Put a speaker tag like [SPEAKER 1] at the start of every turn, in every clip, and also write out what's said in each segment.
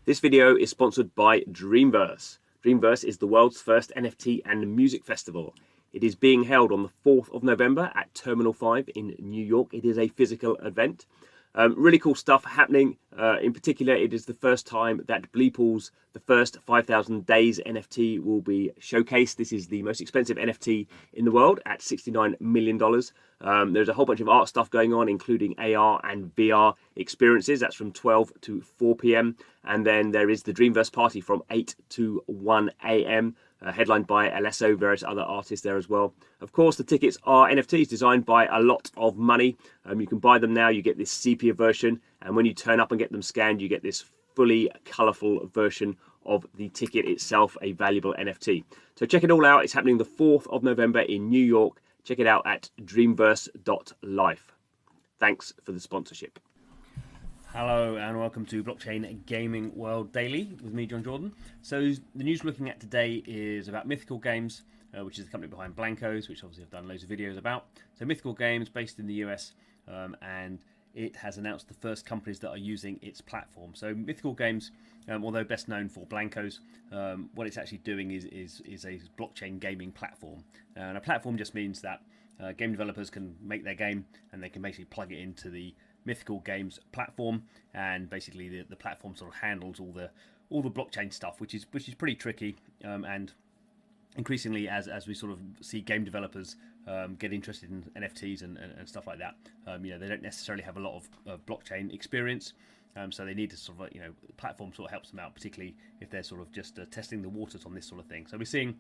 [SPEAKER 1] This video is sponsored by Dreamverse. Dreamverse is the world's first NFT and music festival. It is being held on the 4th of November at Terminal 5 in New York. It is a physical event. Really cool stuff happening. In particular, it is the first time that Bleeple's The First 5,000 Days NFT will be showcased. This is the most expensive NFT in the world at $69 million. There's a whole bunch of art stuff going on, including AR and VR experiences. That's from 12 to 4 p.m. And then there is the Dreamverse party from 8 to 1 a.m. Headlined by Alesso, various other artists there as well. Of course, the tickets are NFTs designed by a lot of money. You can buy them now. You get this sepia version, and when you turn up and get them scanned, you get this fully colourful version of the ticket itself, a valuable NFT. So check it all out. It's happening the 4th of November in New York. Check it out at dreamverse.life. Thanks for the sponsorship.
[SPEAKER 2] Hello and welcome to Blockchain Gaming World Daily with me, John Jordan. So the news we're looking at today is about Mythical Games, which is the company behind Blankos, which obviously I've done loads of videos about. So Mythical Games, based in the US, and it has announced the first companies that are using its platform. So Mythical Games, although best known for Blankos, what it's actually doing is a blockchain gaming platform. And a platform just means that game developers can make their game and they can basically plug it into the Mythical Games platform, and basically the platform sort of handles all the blockchain stuff, which is pretty tricky, and increasingly as we sort of see game developers get interested in NFTs and stuff like that, they don't necessarily have a lot of blockchain experience, so they need to sort of the platform sort of helps them out, particularly if they're sort of just testing the waters on this sort of thing. So we're seeing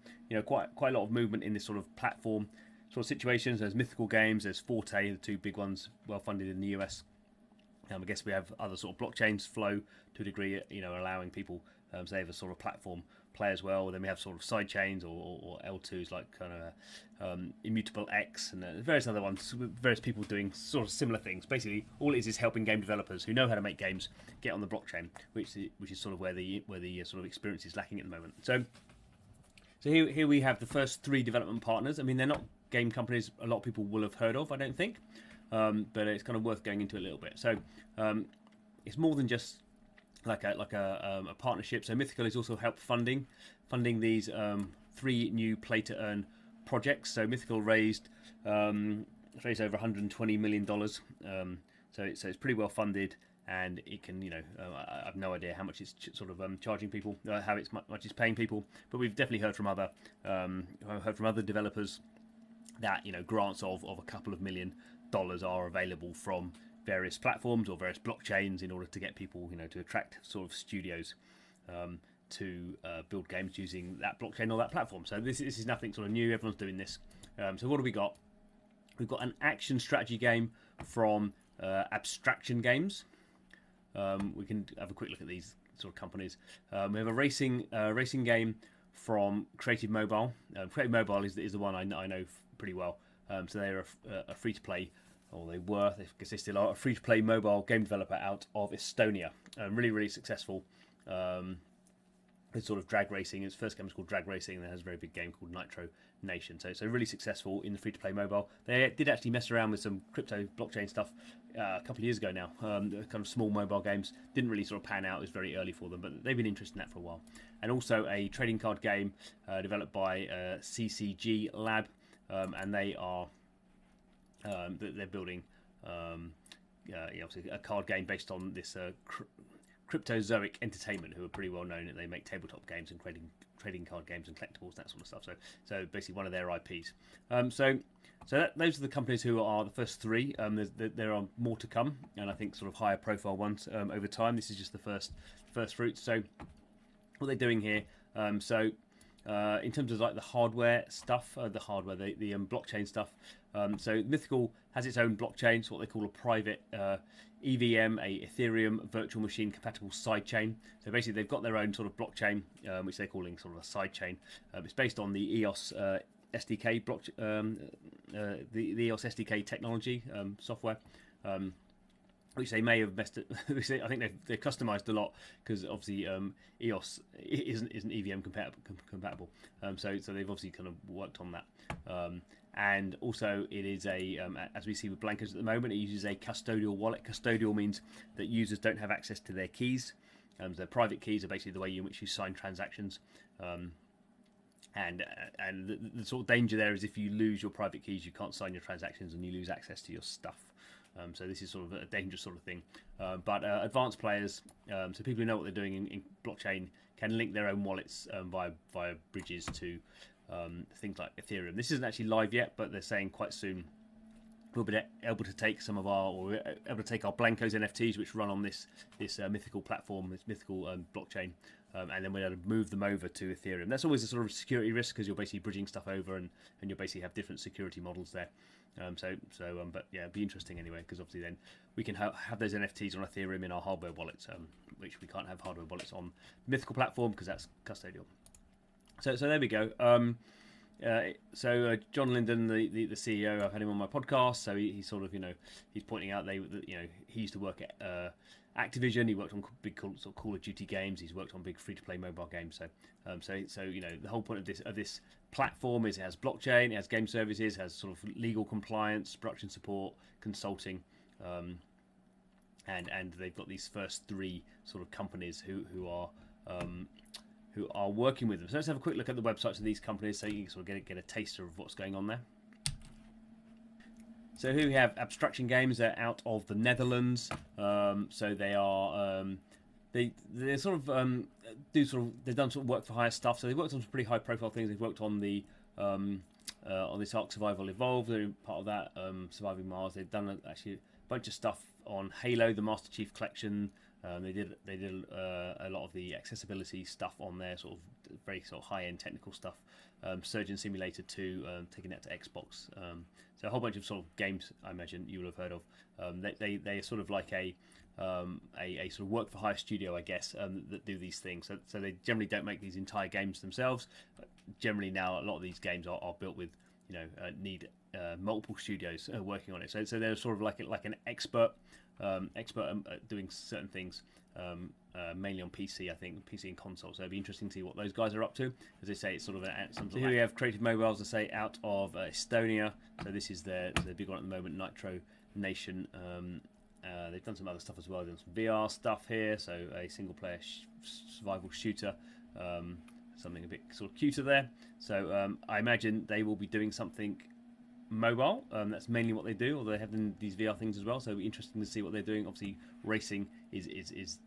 [SPEAKER 2] quite a lot of movement in this sort of platform sort of situations. There's Mythical Games, there's Forte, the two big ones, well funded in the US. I guess we have other sort of blockchains, Flow to a degree, allowing people, say, have a sort of platform play as well. Then we have sort of side chains or L2s like kind of Immutable X and various other ones, various people doing sort of similar things. Basically, all it is helping game developers who know how to make games get on the blockchain, which is sort of where the sort of experience is lacking at the moment. So here we have the first three development partners. I mean, they're not game companies a lot of people will have heard of, I don't think. But it's kind of worth going into a little bit. So it's more than just like a partnership. So Mythical is also help funding these three new play to earn projects. So Mythical raised over $120 million. So it's pretty well funded, and it can I have no idea how much it's sort of charging people, how much it's paying people. But we've definitely heard from other developers that grants of a couple of $1 million are available from various platforms or various blockchains in order to get people, to attract sort of studios to build games using that blockchain or that platform. So this is nothing sort of new. Everyone's doing this. So what do we got? We've got an action strategy game from Abstraction Games. We can have a quick look at these sort of companies. We have a racing game from Creative Mobile. Creative Mobile is the one I know pretty well. So they're a free-to-play, or they were, they still are, a free-to-play mobile game developer out of Estonia. Really successful. It's sort of drag racing. Its first game is called Drag Racing, and it has a very big game called Nitro Nation. So really successful in the free-to-play mobile. They did actually mess around with some crypto blockchain stuff a couple of years ago now. Kind of small mobile games. Didn't really sort of pan out. It was very early for them, but they've been interested in that for a while. And also a trading card game developed by CCG Lab. And they are they're building obviously a card game based on this Cryptozoic Entertainment, who are pretty well known. They make tabletop games and trading card games and collectibles, that sort of stuff. So basically one of their IPs. Those are the companies who are the first three. There are more to come, and I think sort of higher profile ones over time. This is just the first fruit. So what they're doing here. In terms of like the hardware stuff, the blockchain stuff. So Mythical has its own blockchain. It's what they call a private EVM, a Ethereum virtual machine compatible sidechain. So basically, they've got their own sort of blockchain, which they're calling sort of a sidechain. It's based on the EOS SDK the EOS SDK technology software. Which they may have messed it. I think they've customized a lot, because obviously EOS isn't EVM compatible. So they've obviously kind of worked on that. And also it is as we see with Blankos at the moment, it uses a custodial wallet. Custodial means that users don't have access to their keys. So private keys are basically the way in which you sign transactions. And the sort of danger there is if you lose your private keys, you can't sign your transactions and you lose access to your stuff. So this is sort of a dangerous sort of thing. But advanced players, so people who know what they're doing in blockchain, can link their own wallets via bridges to things like Ethereum. This isn't actually live yet, but they're saying quite soon we'll be able to take some of our, or we're able to take our Blankos NFTs, which run on this Mythical platform, this Mythical blockchain, and then we're able to move them over to Ethereum. That's always a sort of security risk because you're basically bridging stuff over, and you basically have different security models there. But yeah, it'd be interesting anyway, because obviously then we can have those NFTs on Ethereum in our hardware wallets, which we can't have hardware wallets on the Mythical platform because that's custodial. So there we go. John Linden, the CEO, I've had him on my podcast. So he sort of, he's pointing out he used to work at Activision. He worked on big Call of Duty games. He's worked on big free-to-play mobile games. The whole point of this platform is it has blockchain, it has game services, it has sort of legal compliance, production support, consulting, and they've got these first three sort of companies who are working with them. So let's have a quick look at the websites of these companies so you can sort of get a taster of what's going on there. So here we have Abstraction Games. They're out of the Netherlands. So they are they sort of they've done sort of work for hire stuff. So they've worked on some pretty high profile things. They've worked on the on this Ark Survival Evolved. They're part of that, Surviving Mars. They've done actually a bunch of stuff on Halo, the Master Chief Collection. They did a lot of the accessibility stuff on there, sort of very sort of high-end technical stuff. Surgeon Simulator 2, taking that to Xbox. So a whole bunch of sort of games I imagine you will have heard of. They are sort of like a sort of work for hire studio, I guess, that do these things. So they generally don't make these entire games themselves. Generally now a lot of these games are built with need multiple studios working on it. So they're sort of like an expert doing certain things, mainly on PC, I think, PC and console. So it'd be interesting to see what those guys are up to. As they say, it's sort of so here we have Creative Mobiles, I say, out of Estonia. So this is their big one at the moment, Nitro Nation. They've done some other stuff as well. They've done some VR stuff here. So a single player survival shooter. Something a bit sort of cuter there. So I imagine they will be doing something mobile. That's mainly what they do, although they have these VR things as well. So it'll be interesting to see what they're doing. Obviously, racing is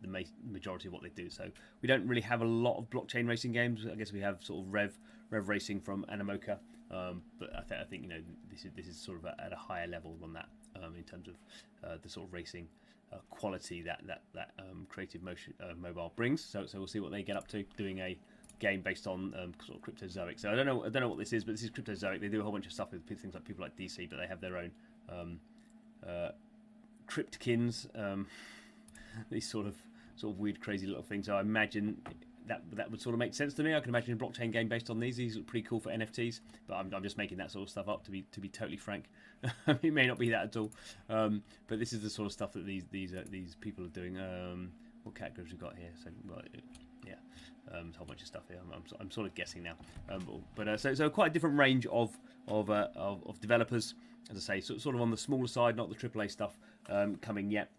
[SPEAKER 2] the majority of what they do. So we don't really have a lot of blockchain racing games. I guess we have sort of Rev Racing from Animoca, but I think this is sort of at a higher level than that in terms of the sort of racing quality that Creative Motion Mobile brings. So we'll see what they get up to doing a game based on sort of Cryptozoic. So I don't know what this is, but this is Cryptozoic. They do a whole bunch of stuff with things like people like DC, but they have their own Cryptkins, these sort of weird, crazy little things. So I imagine that would sort of make sense to me. I can imagine a blockchain game based on these. These are pretty cool for NFTs, but I'm just making that sort of stuff up to be totally frank. It may not be that at all, but this is the sort of stuff that these people are doing. What categories we've got here? So a whole bunch of stuff here. I'm sort of guessing now, so quite a different range of developers, as I say, sort of on the smaller side, not the AAA stuff coming yet,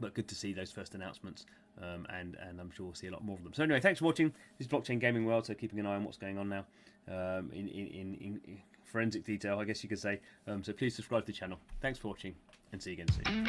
[SPEAKER 2] but good to see those first announcements, and I'm sure we'll see a lot more of them. So anyway, thanks for watching. This is Blockchain Gaming World, so keeping an eye on what's going on now in forensic detail, I guess you could say. So please subscribe to the channel. Thanks for watching, and see you again soon.